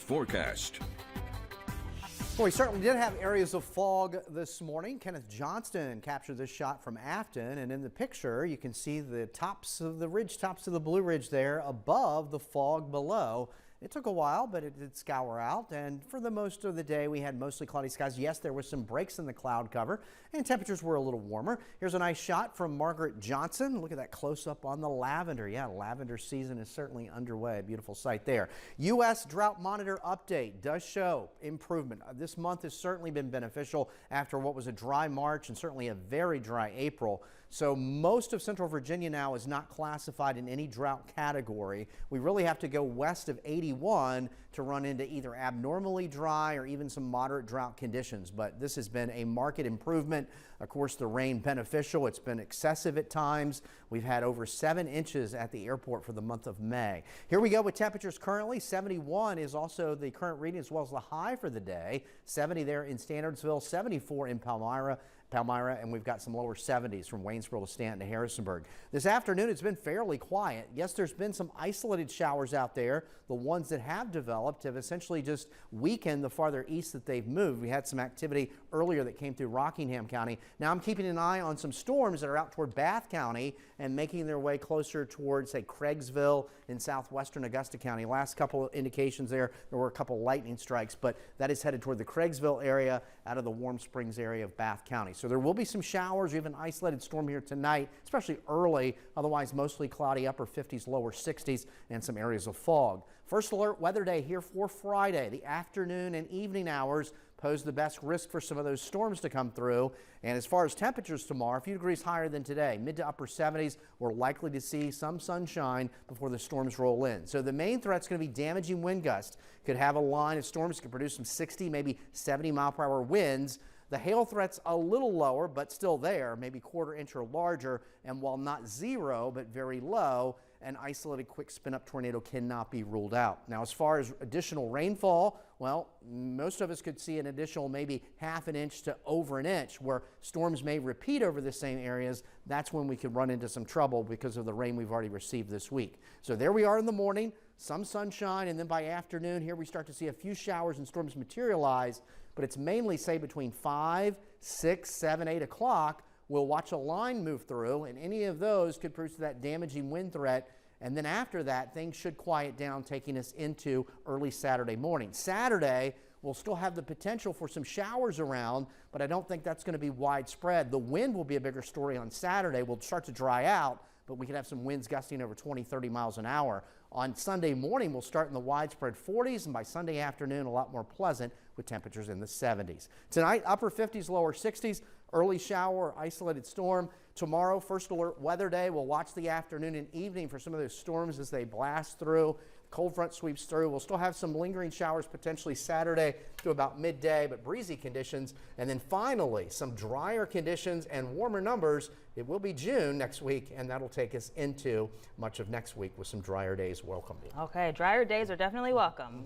forecast. Well, we certainly did have areas of fog this morning. Kenneth Johnston captured this shot from Afton, and in the picture you can see the tops of the ridge, tops of the Blue Ridge there above the fog below. It took a while, but it did scour out, and for the most of the day we had mostly cloudy skies. Yes, there was some breaks in the cloud cover, and temperatures were a little warmer. Here's a nice shot from Margaret Johnson. Look at that close-up on the lavender. Yeah, lavender season is certainly underway. Beautiful sight there. U.S. Drought Monitor update does show improvement. This month has certainly been beneficial after what was a dry March and certainly a very dry April. So most of Central Virginia now is not classified in any drought category. We really have to go west of 81 to run into either abnormally dry or even some moderate drought conditions. But this has been a marked improvement. Of course, the rain beneficial. It's been excessive at times. We've had over 7 inches at the airport for the month of May. Here we go with temperatures currently. 71 is also the current reading as well as the high for the day. 70 there in Standardsville, 74 in Palmyra, and we've got some lower 70s from Waynesboro to Stanton to Harrisonburg. This afternoon it's been fairly quiet. Yes, there's been some isolated showers out there. The ones that have developed have essentially just weakened the farther east that they've moved. We had some activity earlier that came through Rockingham County. Now I'm keeping an eye on some storms that are out toward Bath County and making their way closer towards, say, Craigsville in southwestern Augusta County. Last couple of indications there were a couple lightning strikes, but that is headed toward the Craigsville area out of the Warm Springs area of Bath County. So there will be some showers, even an isolated storm here tonight, especially early. Otherwise, mostly cloudy, upper 50s, lower 60s, and some areas of fog. First alert weather day here for Friday. The afternoon and evening hours pose the best risk for some of those storms to come through. And as far as temperatures tomorrow, a few degrees higher than today, mid to upper 70s. We're likely to see some sunshine before the storms roll in. So the main threat's going to be damaging wind gusts. Could have a line of storms, could produce some 60, maybe 70 mile per hour winds. The hail threat's a little lower, but still there, maybe quarter inch or larger. And while not zero, but very low, an isolated quick spin-up tornado cannot be ruled out. Now, as far as additional rainfall, well, most of us could see an additional maybe half an inch to over an inch where storms may repeat over the same areas. That's when we could run into some trouble because of the rain we've already received this week. So there we are in the morning, some sunshine, and then by afternoon here we start to see a few showers and storms materialize, but it's mainly, say, between 5, 6, 7, 8 o'clock. We'll watch a line move through, and any of those could produce that damaging wind threat. And then after that, things should quiet down, taking us into early Saturday morning. Saturday, we'll still have the potential for some showers around, but I don't think that's going to be widespread. The wind will be a bigger story on Saturday. We'll start to dry out, but we could have some winds gusting over 20, 30 miles an hour. On Sunday morning, we'll start in the widespread 40s, and by Sunday afternoon, a lot more pleasant with temperatures in the 70s. Tonight, upper 50s, lower 60s, early shower or isolated storm. Tomorrow, first alert weather day. We'll watch the afternoon and evening for some of those storms as they blast through. Cold front sweeps through. We'll still have some lingering showers potentially Saturday to about midday, but breezy conditions. And then finally, some drier conditions and warmer numbers. It will be June next week, and that'll take us into much of next week with some drier days welcome. Okay, drier days are definitely welcome.